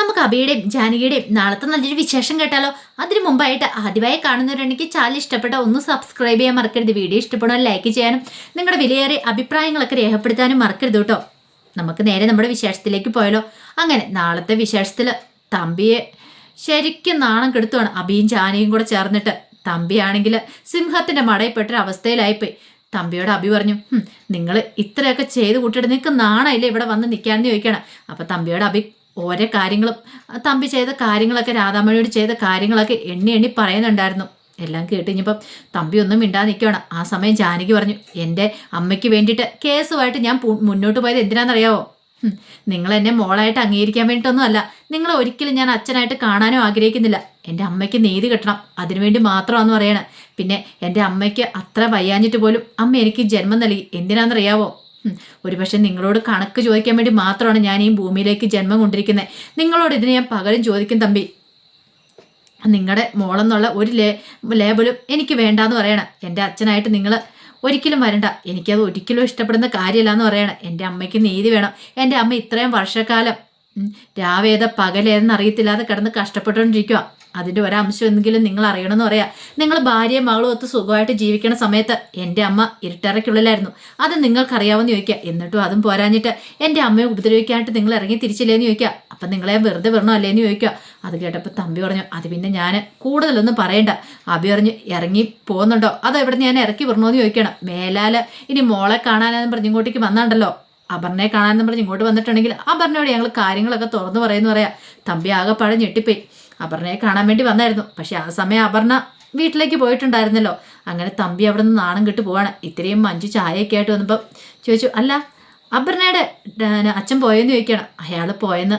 നമുക്ക് അബിയുടെയും ജാനകിയുടെയും നാളത്തെ നല്ലൊരു വിശേഷം കേട്ടാലോ? അതിനു മുമ്പായിട്ട് ആദ്യമായി കാണുന്നവരുണ്ടെങ്കിൽ ചാനൽ ഇഷ്ടപ്പെട്ട ഒന്ന് സബ്സ്ക്രൈബ് ചെയ്യാൻ മറക്കരുത്. വീഡിയോ ഇഷ്ടപ്പെടുവാൻ ലൈക്ക് ചെയ്യാനും നിങ്ങളുടെ വിലയേറിയ അഭിപ്രായങ്ങളൊക്കെ രേഖപ്പെടുത്താനും മറക്കരുത് കേട്ടോ. നമുക്ക് നേരെ നമ്മുടെ വിശേഷത്തിലേക്ക് പോയാലോ? അങ്ങനെ നാളത്തെ വിശേഷത്തിൽ തമ്പിയെ ശരിക്കും നാണം കെടുത്തുവാണ് അബിയും ജാനകിയും കൂടെ ചേർന്നിട്ട്. തമ്പിയാണെങ്കിൽ സിംഹത്തിന്റെ മടയിൽപ്പെട്ടൊരവസ്ഥയിലായിപ്പോയി. തമ്പിയോട് അബി പറഞ്ഞു, നിങ്ങൾ ഇത്രയൊക്കെ ചെയ്ത് കൂട്ടിയിട്ട് നിങ്ങൾക്ക് നാണമില്ലേ ഇവിടെ വന്ന് നിൽക്കാമെന്ന് ചോദിക്കണം. അപ്പം തമ്പിയോട് അബി ഓരോ കാര്യങ്ങളും തമ്പി ചെയ്ത കാര്യങ്ങളൊക്കെ രാധാമണിയോട് ചെയ്ത കാര്യങ്ങളൊക്കെ എണ്ണി എണ്ണി പറയുന്നുണ്ടായിരുന്നു. എല്ലാം കേട്ടുകഴിഞ്ഞപ്പം തമ്പി ഒന്നും മിണ്ടാതെ നിൽക്കുകയാണ്. ആ സമയം ജാനകി പറഞ്ഞു, എൻ്റെ അമ്മയ്ക്ക് വേണ്ടിയിട്ട് കേസുമായിട്ട് ഞാൻ മുന്നോട്ട് പോയത് എന്തിനാണെന്നറിയാവോ? നിങ്ങൾ എന്നെ മോളായിട്ട് അംഗീകരിക്കാൻ വേണ്ടിയിട്ടൊന്നും അല്ല. നിങ്ങൾ ഒരിക്കലും ഞാൻ അച്ഛനായിട്ട് കാണാനും ആഗ്രഹിക്കുന്നില്ല. എൻ്റെ അമ്മയ്ക്ക് നീതി കിട്ടണം, അതിനുവേണ്ടി മാത്രമാണെന്ന് പറയണം. പിന്നെ എൻ്റെ അമ്മയ്ക്ക് അത്ര വയ്യാഞ്ഞിട്ട് പോലും അമ്മ എനിക്ക് ജന്മം നൽകി. എന്തിനാണെന്നറിയാവോ? ഒരുപക്ഷെ നിങ്ങളോട് കണക്ക് ചോദിക്കാൻ വേണ്ടി മാത്രമാണ് ഞാൻ ഈ ഭൂമിയിലേക്ക് ജന്മം കൊണ്ടിരിക്കുന്നത്. നിങ്ങളോട് ഇതിന് ഞാൻ പകരം ചോദിക്കും തമ്പി. നിങ്ങളുടെ മോളെന്നുള്ള ഒരു ലേബലും എനിക്ക് വേണ്ടാന്ന് പറയണം. എൻ്റെ അച്ഛനായിട്ട് നിങ്ങൾ ഒരിക്കലും വരണ്ട. എനിക്കത് ഒരിക്കലും ഇഷ്ടപ്പെടുന്ന കാര്യമില്ല എന്ന് പറയണം. എൻ്റെ അമ്മയ്ക്ക് നീതി വേണം. എൻ്റെ അമ്മ ഇത്രയും വർഷക്കാലം രാവേത പകലേതെന്ന് അറിയത്തില്ലാതെ കിടന്ന് കഷ്ടപ്പെട്ടുകൊണ്ടിരിക്കുക. അതിൻ്റെ ഒരംശം എന്തെങ്കിലും നിങ്ങൾ അറിയണമെന്ന് പറയാം. നിങ്ങൾ ഭാര്യയും മകളും ഒത്ത് സുഖമായിട്ട് ജീവിക്കണ സമയത്ത് എൻ്റെ അമ്മ ഇരുട്ടറയ്ക്കുള്ളിലായിരുന്നു. അത് നിങ്ങൾക്കറിയാമെന്ന് ചോദിക്കുക. എന്നിട്ടും അതും പോരാഞ്ഞിട്ട് എൻ്റെ അമ്മയെ ഉപദ്രവിക്കാനായിട്ട് നിങ്ങൾ ഇറങ്ങി തിരിച്ചില്ലേന്ന് ചോദിക്കുക. അപ്പം നിങ്ങളെ വെറുതെ വിടണോ അല്ലേന്ന് ചോദിക്കുക. അത് കേട്ടപ്പോൾ തമ്പി പറഞ്ഞു, അത് പിന്നെ ഞാൻ കൂടുതലൊന്നും പറയണ്ട. അബി പറഞ്ഞു, ഇറങ്ങി പോകുന്നുണ്ടോ അതോ ഇവിടെ ഞാൻ ഇറക്കി വിടണോന്ന് ചോദിക്കണം. മേലാൽ ഇനി മോളെ കാണാനെന്ന് പറഞ്ഞ് ഇങ്ങോട്ടേക്ക് വന്നാണ്ടല്ലോ, അപർണയെ കാണാനെന്ന് പറഞ്ഞ് ഇങ്ങോട്ട് വന്നിട്ടുണ്ടെങ്കിൽ അപർണയോട് ഞങ്ങൾ കാര്യങ്ങളൊക്കെ തുറന്നു പറയുന്നു പറയാം. തമ്പി ആകെപ്പാടെ ഞെട്ടിപ്പോയി. അപർണയെ കാണാൻ വേണ്ടി വന്നായിരുന്നു. പക്ഷെ ആ സമയം അപർണ വീട്ടിലേക്ക് പോയിട്ടുണ്ടായിരുന്നല്ലോ. അങ്ങനെ തമ്പി അവിടെ നിന്ന് നാണം കിട്ടു പോവാണ്. ഇത്രയും മഞ്ജു ചായയൊക്കെ ആയിട്ട് വന്നപ്പോൾ ചോദിച്ചു, അല്ല അപർണയുടെ അച്ഛൻ പോയെന്ന് ചോദിക്കണം. അയാൾ പോയെന്ന്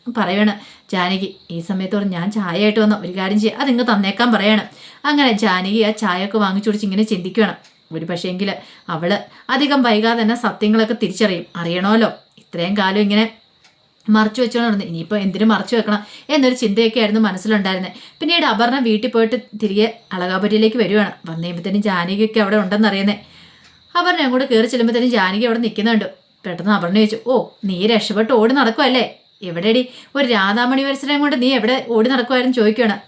പറയണം ജാനകി. ഈ സമയത്തോടെ ഞാൻ ചായ ആയിട്ട് വന്ന ഒരു കാര്യം ചെയ്യുക, അതിങ്ങ് തന്നേക്കാൻ പറയണം. അങ്ങനെ ജാനകി ആ ചായയൊക്കെ വാങ്ങിച്ചു കുടിച്ച് ഇങ്ങനെ ചിന്തിക്കണം. ഒരു പക്ഷേങ്കിൽ അവള് അധികം വൈകാതെ തന്നെ സത്യങ്ങളൊക്കെ തിരിച്ചറിയും. അറിയണമല്ലോ, ഇത്രയും കാലം ഇങ്ങനെ മറച്ചു വെച്ചോണ്ടിരുന്നു, ഇനിയിപ്പോൾ എന്തിനു മറച്ചു വെക്കണം എന്നൊരു ചിന്തയൊക്കെ ആയിരുന്നു മനസ്സിലുണ്ടായിരുന്നത്. പിന്നീട് അപർണ വീട്ടിൽ പോയിട്ട് തിരികെ അളകാപുരിയിലേക്ക് വരുവാണ്. വന്നു കഴിയുമ്പോഴത്തേനും ജാനകിയൊക്കെ അവിടെ ഉണ്ടെന്ന് അറിയുന്നത്. അപർണ അങ്ങോട്ട് കയറി ചെല്ലുമ്പോഴത്തേനും ജാനകി അവിടെ നിൽക്കുന്നുണ്ട്. പെട്ടെന്ന് അപർണ ചോദിച്ചു, ഓ നീ രക്ഷപ്പെട്ട് ഓടി നടക്കുമല്ലേ? എവിടെയടി ഒരു രാധാമണി മത്സരം കൊണ്ട് നീ എവിടെ ഓടി നടക്കുമായിരുന്നു ചോദിക്കുകയാണ്.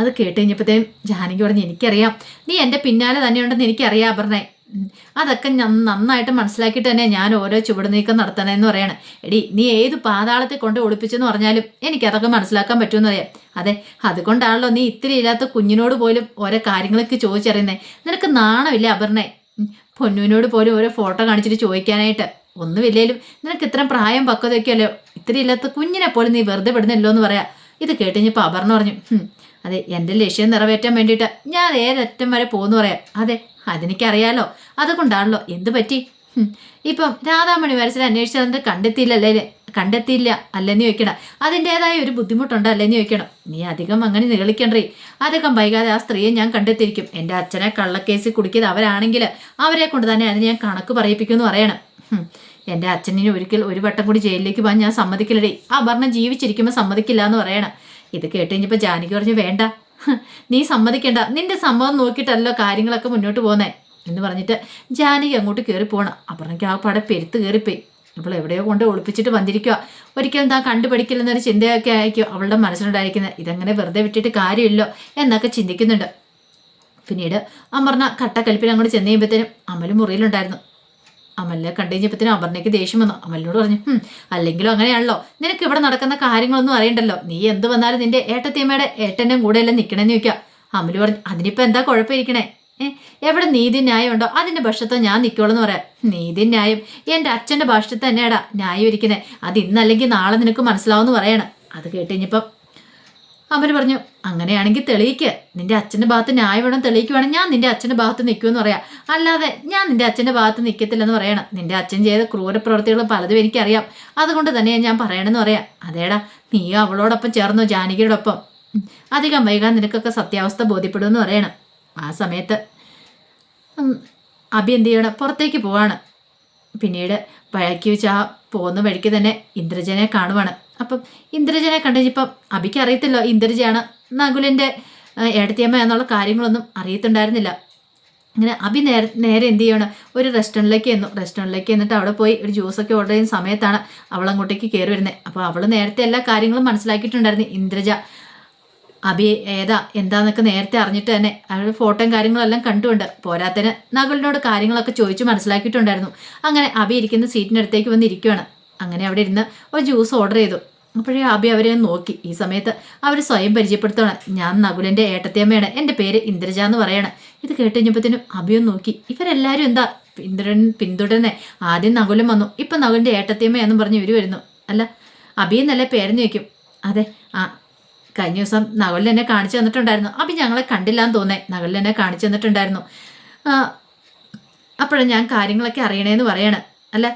അത് കേട്ട് കഴിഞ്ഞപ്പോഴത്തേനും ജാനകി പറഞ്ഞു, എനിക്കറിയാം നീ എൻ്റെ പിന്നാലെ തന്നെയുണ്ടെന്ന് എനിക്കറിയാം അപർണേ. അതൊക്കെ നന്നായിട്ട് മനസ്സിലാക്കിയിട്ട് തന്നെ ഞാൻ ഓരോ ചുവട് നീക്കം നടത്തണമെന്ന് പറയണേ. എടി നീ ഏത് പാതാളത്തിൽ കൊണ്ട് ഒളിപ്പിച്ചെന്ന് പറഞ്ഞാലും എനിക്കതൊക്കെ മനസ്സിലാക്കാൻ പറ്റുമെന്ന് അറിയാം. അതെ, അതുകൊണ്ടാണല്ലോ നീ ഇത്തിരി ഇല്ലാത്ത കുഞ്ഞിനോട് പോലും ഓരോ കാര്യങ്ങളൊക്കെ ചോദിച്ചറിയുന്നേ. നിനക്ക് നാണമില്ല അപർണേ? പൊന്നുവിനോട് പോലും ഓരോ ഫോട്ടോ കാണിച്ചിട്ട് ചോദിക്കാനായിട്ട്. ഒന്നുമില്ലേലും നിനക്ക് ഇത്രയും പ്രായം പക്വതയൊക്കെയല്ലോ, ഇത്തിരി ഇല്ലാത്ത കുഞ്ഞിനെ പോലും നീ വെറുതെ വിടുന്നല്ലോ എന്ന് പറയാം. ഇത് കേട്ടുകഴിഞ്ഞപ്പോൾ അപർണ പറഞ്ഞു, അതെ എൻ്റെ ലക്ഷ്യം നിറവേറ്റാൻ വേണ്ടിയിട്ട് ഞാൻ ഏതറ്റം വരെ പോകുന്നു പറയാം. അതെ അതെനിക്കറിയാലോ, അതുകൊണ്ടാണല്ലോ. എന്ത് പറ്റി? ഇപ്പം രാധാമണി വരച്ചിൽ അന്വേഷിച്ചതിൻ്റെ കണ്ടെത്തിയില്ല അല്ലെന്ന് ചോദിക്കണം. അതിൻ്റെതായ ഒരു ബുദ്ധിമുട്ടുണ്ട് അല്ലെന്ന് ചോദിക്കണം. നീ അധികം അങ്ങനെ നിഗളിക്കണ്ടേ. അധികം വൈകാതെ ആ സ്ത്രീയെ ഞാൻ കണ്ടെത്തിയിരിക്കും. എൻ്റെ അച്ഛനെ കള്ളക്കേസിൽ കുടുക്കിയത് അവരാണെങ്കിൽ അവരെ കൊണ്ട് തന്നെ അതിന് ഞാൻ കണക്ക് പറയിപ്പിക്കുമെന്ന് പറയണം. എൻ്റെ അച്ഛനിന് ഒരിക്കൽ ഒരു വട്ടം കൂടി ജയിലിലേക്ക് പോകാൻ ഞാൻ സമ്മതിക്കില്ലടേ. ആ ഭരണം ജീവിച്ചിരിക്കുമ്പോൾ സമ്മതിക്കില്ല എന്ന് പറയണം. ഇത് കേട്ട് കഴിഞ്ഞപ്പോൾ ജാനകി പറഞ്ഞു, വേണ്ട നീ സമ്മതിക്കേണ്ട, നിന്റെ സമ്മതം നോക്കിയിട്ടല്ലോ കാര്യങ്ങളൊക്കെ മുന്നോട്ട് പോകുന്നേ എന്ന് പറഞ്ഞിട്ട് ജാനകി അങ്ങോട്ട് കയറി പോകണം. അപ്പുറത്തേക്ക് ആ പടം പെരുത്ത് കയറിപ്പോയി. ഇപ്പോൾ എവിടെയോ കൊണ്ട് ഒളിപ്പിച്ചിട്ട് വന്നിരിക്കുക. ഒരിക്കലും താൻ കണ്ടുപിടിക്കില്ലെന്നൊരു ചിന്തയൊക്കെ ആയിരിക്കും അവളുടെ മനസ്സിലുണ്ടായിരിക്കുന്നത്. ഇതങ്ങനെ വെറുതെ വിട്ടിട്ട് കാര്യമില്ലോ എന്നൊക്കെ ചിന്തിക്കുന്നുണ്ട്. പിന്നീട് അമർന കട്ടക്കലിപ്പിൽ അങ്ങോട്ട് ചെന്ന് കഴിയുമ്പോഴത്തേനും അമൽ മുറിയിലുണ്ടായിരുന്നു. അമലിനെ കണ്ടു കഴിഞ്ഞപ്പോഴത്തേനും അപർണയ്ക്ക് ദേഷ്യം വന്നു. അമലിനോട് പറഞ്ഞു, അല്ലെങ്കിലും അങ്ങനെയാണല്ലോ, നിനക്ക് ഇവിടെ നടക്കുന്ന കാര്യങ്ങളൊന്നും അറിയണ്ടല്ലോ, നീ എന്ത് വന്നാലും നിന്റെ ഏട്ടത്തിയമ്മയുടെ ഏട്ടൻ്റെ കൂടെയല്ലേ നിൽക്കണമെന്ന് ചോദിക്കുക. അമല് പറഞ്ഞു, അതിനിപ്പോൾ എന്താ കുഴപ്പമിരിക്കണേ? എവിടെ നീതി ന്യായം ഉണ്ടോ അതിൻ്റെ പക്ഷത്തോ ഞാൻ നിൽക്കുള്ളൂ എന്ന് പറയാം. നീതി ന്യായം എൻ്റെ അച്ഛൻ്റെ ഭാഷത്ത് തന്നെയാടാ ന്യായം ഇരിക്കുന്നത്. അത് ഇന്നല്ലെങ്കിൽ നാളെ നിനക്ക് മനസ്സിലാവുമെന്ന് പറയണം. അത് കേട്ട് കഴിഞ്ഞപ്പം അമൽ പറഞ്ഞു, അങ്ങനെയാണെങ്കിൽ തെളിയിക്ക്. നിന്റെ അച്ഛൻ്റെ ഭാഗത്ത് ന്യായം വേണം തെളിയിക്കുവാണെങ്കിൽ ഞാൻ നിന്റെ അച്ഛൻ്റെ ഭാഗത്ത് നിൽക്കുമെന്ന് പറയാം. അല്ലാതെ ഞാൻ നിന്റെ അച്ഛൻ്റെ ഭാഗത്ത് നിൽക്കത്തില്ലെന്ന് പറയണം. നിന്റെ അച്ഛൻ ചെയ്ത ക്രൂരപ്രവൃത്തികൾ പലതും എനിക്കറിയാം, അതുകൊണ്ട് തന്നെയാണ് ഞാൻ പറയണമെന്ന് പറയാം. അതേടാ, നീ അവളോടൊപ്പം ചേർന്നോ ജാനകിയോടൊപ്പം? അധികം വൈകാൻ നിനക്കൊക്കെ സത്യാവസ്ഥ ബോധ്യപ്പെടുമെന്ന് പറയണം. ആ സമയത്ത് അബി എന്ത് ചെയ്യണം, പുറത്തേക്ക് പോവാണ്. പിന്നീട് വഴക്കി വെച്ച് ആ പോകുന്ന വഴിക്ക് തന്നെ ഇന്ദ്രജനെ കാണുവാണ്. അപ്പം ഇന്ദ്രജനെ കണ്ടുകഴിഞ്ഞപ്പം അബിക്ക് അറിയത്തില്ലോ ഇന്ദ്രജയാണ് നകുലിൻ്റെ ഏടത്തിയമ്മ എന്നുള്ള കാര്യങ്ങളൊന്നും അറിയത്തുണ്ടായിരുന്നില്ല. അങ്ങനെ അഭി നേരെ എന്ത് ചെയ്യണം, ഒരു റെസ്റ്റോറൻറ്റിലേക്ക് എന്നിട്ട് അവിടെ പോയി ഒരു ജ്യൂസൊക്കെ ഓർഡർ ചെയ്യുന്ന സമയത്താണ് അവൾ അങ്ങോട്ടേക്ക് കയറി വരുന്നത്. അപ്പോൾ അവൾ നേരത്തെ എല്ലാ കാര്യങ്ങളും മനസ്സിലാക്കിയിട്ടുണ്ടായിരുന്നു. ഇന്ദ്രജ അഭി എന്താന്നൊക്കെ നേരത്തെ അറിഞ്ഞിട്ട് തന്നെ അവരുടെ ഫോട്ടോയും കാര്യങ്ങളെല്ലാം കണ്ടുകൊണ്ട് പോരാത്തതിന് നകുലിനോട് കാര്യങ്ങളൊക്കെ ചോദിച്ചു മനസ്സിലാക്കിയിട്ടുണ്ടായിരുന്നു. അങ്ങനെ അഭി ഇരിക്കുന്ന സീറ്റിനടുത്തേക്ക് വന്ന് ഇരിക്കുകയാണ്. അങ്ങനെ അവിടെ ഇരുന്ന് ഒരു ജ്യൂസ് ഓർഡർ ചെയ്തു. അപ്പോഴേ അഭി അവരെ നോക്കി. ഈ സമയത്ത് അവർ സ്വയം പരിചയപ്പെടുത്തണം, ഞാൻ നകുലിൻ്റെ ഏട്ടത്തിയമ്മയാണ്, എൻ്റെ പേര് ഇന്ദ്രജ എന്ന് പറയാണ്. ഇത് കേട്ട് കഴിഞ്ഞപ്പോഴത്തേനും അഭിയൊന്ന് നോക്കി. ഇവരെല്ലാവരും എന്താ പിന്തുടരുന്നേ? ആദ്യം നകുലം വന്നു, ഇപ്പം നകുലിൻ്റെ ഏട്ടത്തിയമ്മയെന്നും പറഞ്ഞ് ഇവർ വരുന്നു. അല്ല, അഭി എന്നല്ലേ പേരെന്ന് വയ്ക്കും? അതെ, കഴിഞ്ഞ ദിവസം നകുലിൽ എന്നെ കാണിച്ചു തന്നിട്ടുണ്ടായിരുന്നു. അഭി ഞങ്ങളെ കണ്ടില്ലാന്ന് തോന്നേ, നകുലിൽ എന്നെ കാണിച്ചു തന്നിട്ടുണ്ടായിരുന്നു. അപ്പോഴും ഞാൻ കാര്യങ്ങളൊക്കെ അറിയണേന്ന് പറയാണ്. അല്ല,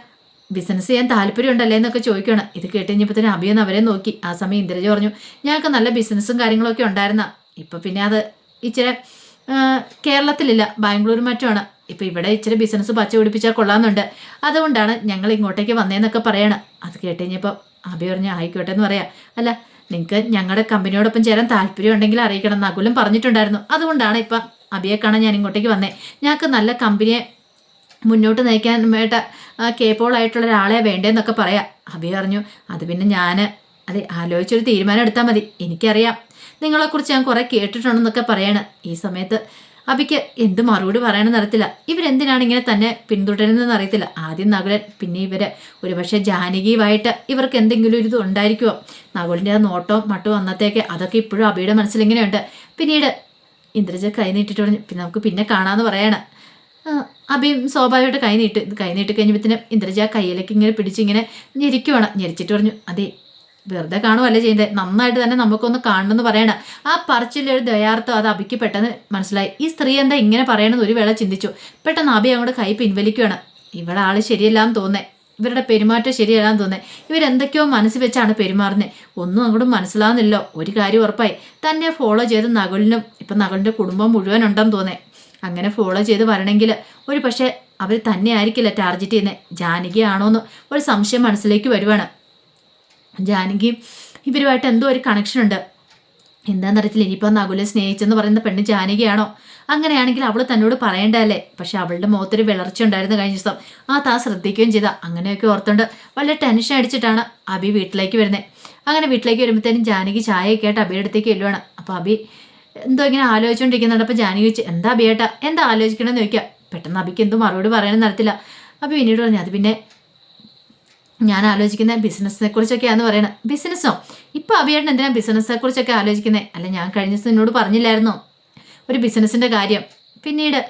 ബിസിനസ് ചെയ്യാൻ താല്പര്യം ഉണ്ടല്ലേ എന്നൊക്കെ ചോദിക്കണം. ഇത് കേട്ട് കഴിഞ്ഞപ്പോഴത്തേനും അഭിയൊന്ന് അവരെ നോക്കി. ആ സമയം ഇന്ദ്രജ പറഞ്ഞു, ഞങ്ങൾക്ക് നല്ല ബിസിനസ്സും കാര്യങ്ങളൊക്കെ ഉണ്ടായിരുന്ന, ഇപ്പം പിന്നെ അത് ഇച്ചിരി കേരളത്തിലില്ല, ബാംഗ്ലൂർ മറ്റുമാണ്. ഇപ്പം ഇവിടെ ഇച്ചിരി ബിസിനസ് പച്ച പിടിപ്പിച്ചാൽ കൊള്ളാമെന്നുണ്ട്, അതുകൊണ്ടാണ് ഞങ്ങൾ ഇങ്ങോട്ടേക്ക് വന്നതെന്നൊക്കെ പറയണം. അത് കേട്ട് കഴിഞ്ഞപ്പോൾ അഭി പറഞ്ഞു, ആയിക്കോട്ടെ എന്ന് പറയാം. അല്ല, നിങ്ങൾക്ക് ഞങ്ങളുടെ കമ്പനിയോടൊപ്പം ചേരാൻ താല്പര്യം ഉണ്ടെങ്കിൽ അറിയിക്കണം, നകുലും പറഞ്ഞിട്ടുണ്ടായിരുന്നു. അതുകൊണ്ടാണ് ഇപ്പം അഭിയെ കാണാൻ ഞാൻ ഇങ്ങോട്ടേക്ക് വന്നേ. ഞങ്ങൾക്ക് നല്ല കമ്പനിയെ മുന്നോട്ട് നയിക്കാൻ വേണ്ട കേപ്പബിൾ ആയിട്ടുള്ള ഒരാളെ വേണ്ടതെന്നൊക്കെ പറയാം. അഭി പറഞ്ഞു, അത് പിന്നെ ഞാൻ ആലോചിച്ചൊരു തീരുമാനം എടുത്താൽ മതി. എനിക്കറിയാം നിങ്ങളെക്കുറിച്ച് ഞാൻ കുറേ കേട്ടിട്ടുണ്ടെന്നൊക്കെ പറയാണ്. ഈ സമയത്ത് അഭിക്ക് എന്ത് മറുപടി പറയണമെന്ന് അറിയത്തില്ല. ഇവരെന്തിനാണ് ഇങ്ങനെ തന്നെ പിന്തുടരുന്നതെന്ന് അറിയത്തില്ല. ആദ്യം നകുലൻ, പിന്നെ ഇവർ ഒരുപക്ഷെ ജാനകിയുമായിട്ട് ഇവർക്ക് എന്തെങ്കിലും ഒരു ഇത് ഉണ്ടായിരിക്കുമോ? നകുലിൻ്റെ ആ നോട്ടവും മട്ടും അന്നത്തേക്ക് അതൊക്കെ ഇപ്പോഴും അഭിയുടെ മനസ്സിലിങ്ങനെയുണ്ട്. പിന്നീട് ഇന്ദ്രജ കൈ നീട്ടിട്ട് പറഞ്ഞു, പിന്നെ നമുക്ക് പിന്നെ കാണാമെന്ന് പറയാണ്. അഭി സ്വാഭാവികമായിട്ട് കൈ നീട്ടി കഴിഞ്ഞപ്പോഴത്തേനും ഇന്ദ്രജ കയ്യിലേക്ക് ഇങ്ങനെ പിടിച്ചിങ്ങനെ ഞെരിക്കുവാണ്. ഞെരിച്ചിട്ട് പറഞ്ഞു, അതെ, വെറുതെ കാണുമല്ലേ ചെയ്യേണ്ടത്, നന്നായിട്ട് തന്നെ നമുക്കൊന്ന് കാണണമെന്ന് പറയണം. ആ പറച്ചിലൊരു ദയാർത്ഥം അത് അഭിക്ക് പെട്ടെന്ന് മനസ്സിലായി. ഈ സ്ത്രീ എന്താ ഇങ്ങനെ പറയണമെന്ന് ഒരു വേള ചിന്തിച്ചു. പെട്ടെന്ന് അഭി അങ്ങോട്ട് കൈ പിൻവലിക്കുകയാണ്. ഇവിടെ ആള് ശരിയല്ലാന്ന് തോന്നേ, ഇവരുടെ പെരുമാറ്റം ശരിയല്ലാന്ന് തോന്നേ, ഇവരെന്തൊക്കെയോ മനസ്സിൽ വെച്ചാണ് പെരുമാറുന്നത്, ഒന്നും അങ്ങോട്ട് മനസ്സിലാവുന്നില്ലോ. ഒരു കാര്യം ഉറപ്പായി, തന്നെ ഫോളോ ചെയ്ത് നകുലിനും ഇപ്പം നകുലിൻ്റെ കുടുംബം മുഴുവൻ ഉണ്ടെന്ന് തോന്നേ. അങ്ങനെ ഫോളോ ചെയ്ത് വരണമെങ്കിൽ ഒരു പക്ഷേ അവർ തന്നെ ആയിരിക്കില്ല ടാർഗറ്റ് ചെയ്യുന്നത്, ജാനകി ആണോന്ന് ഒരു സംശയം മനസ്സിലേക്ക് വരുവാണ്. ജാനകിയും ഇവരുമായിട്ട് എന്തോ ഒരു കണക്ഷൻ ഉണ്ട്, എന്താണെന്നറിയത്തില്ല. ഇനിയിപ്പോൾ നകുലെ സ്നേഹിച്ചെന്ന് പറയുന്ന പെണ്ണ് ജാനകിയാണോ? അങ്ങനെയാണെങ്കിൽ അവൾ തന്നോട് പറയേണ്ടതല്ലേ? പക്ഷെ അവളുടെ മുഖത്തൊരു വിളർച്ച ഉണ്ടായിരുന്നു കഴിഞ്ഞ ദിവസം, താൻ ശ്രദ്ധിക്കുകയും ചെയ്താൽ. അങ്ങനെയൊക്കെ ഓർത്തുകൊണ്ട് വളരെ ടെൻഷൻ അടിച്ചിട്ടാണ് അഭി വീട്ടിലേക്ക് വരുന്നത്. അങ്ങനെ വീട്ടിലേക്ക് വരുമ്പോഴത്തേനും ജാനകി ചായയൊക്കെ ആയിട്ട് അഭിയുടെ അടുത്തേക്ക് ചെല്ലുവാണ്. അപ്പോൾ അഭി എന്തോ ഇങ്ങനെ ആലോചിച്ചുകൊണ്ടിരിക്കുന്നുണ്ട്. അപ്പോൾ ജാനകി ചോദിച്ചു, എന്താ അഭിയേട്ടാ, എന്താ ആലോചിക്കണമെന്ന് ചോദിക്കുക. പെട്ടെന്ന് അഭിക്ക് എന്തോ മറുപടി പറയണമെന്ന് നടത്തില്ല. അപ്പോൾ പിന്നീട് പറഞ്ഞു, അത് പിന്നെ ഞാൻ ആലോചിക്കുന്ന ബിസിനസ്സിനെ കുറിച്ചൊക്കെയാന്ന് പറയണത്. ബിസിനസ്സോ? ഇപ്പോൾ അഭിയേട്ടൻ എന്തിനാ ബിസിനസ്സിനെ കുറിച്ചൊക്കെ ആലോചിക്കുന്നത്? അല്ല, ഞാൻ കഴിഞ്ഞ ദിവസം എന്നോട് പറഞ്ഞില്ലായിരുന്നോ ഒരു ബിസിനസ്സിൻ്റെ കാര്യം? പിന്നീട്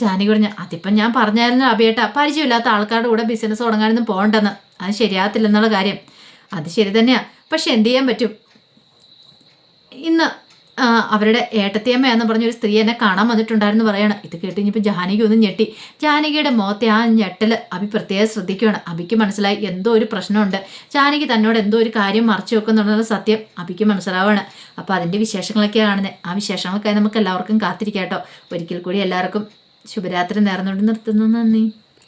ജാനകി പറഞ്ഞു, അതിപ്പം ഞാൻ പറഞ്ഞായിരുന്നു അഭിയേട്ട, പരിചയമില്ലാത്ത ആൾക്കാരുടെ കൂടെ ബിസിനസ് തുടങ്ങാനൊന്നും പോകണ്ടെന്ന്, അത് ശരിയാകത്തില്ലെന്നുള്ള കാര്യം. അത് ശരി തന്നെയാണ്, പക്ഷെ എന്ത് ചെയ്യാൻ പറ്റും? ഇന്ന് അവരുടെ ഏട്ടത്തിയമ്മയാന്ന് പറഞ്ഞൊരു സ്ത്രീ എന്നെ കാണാൻ വന്നിട്ടുണ്ടായിരുന്നു പറയണം. ഇത് കേട്ട് കഴിഞ്ഞപ്പോൾ ജാനകി ഒന്ന് ഞെട്ടി. ജാനകിയുടെ മുഖത്തെ ആ ഞെട്ടൽ അഭി പ്രത്യേകം ശ്രദ്ധിക്കുകയാണ്. അഭിക്ക് മനസ്സിലായി എന്തോ ഒരു പ്രശ്നമുണ്ട്, ജാനകി തന്നോട് എന്തോ ഒരു കാര്യം മറച്ചു വെക്കുന്നുള്ള സത്യം അഭിക്ക് മനസ്സിലാവുകയാണ്. അപ്പോൾ അതിൻ്റെ വിശേഷങ്ങളൊക്കെയാണ് കാണുന്നത്. ആ വിശേഷങ്ങൾക്കായി നമുക്ക് എല്ലാവർക്കും കാത്തിരിക്കാം കേട്ടോ. ഒരിക്കൽ കൂടി എല്ലാവർക്കും ശുഭരാത്രി നേർന്നുകൊണ്ട് നിർത്തുന്നു. നന്ദി.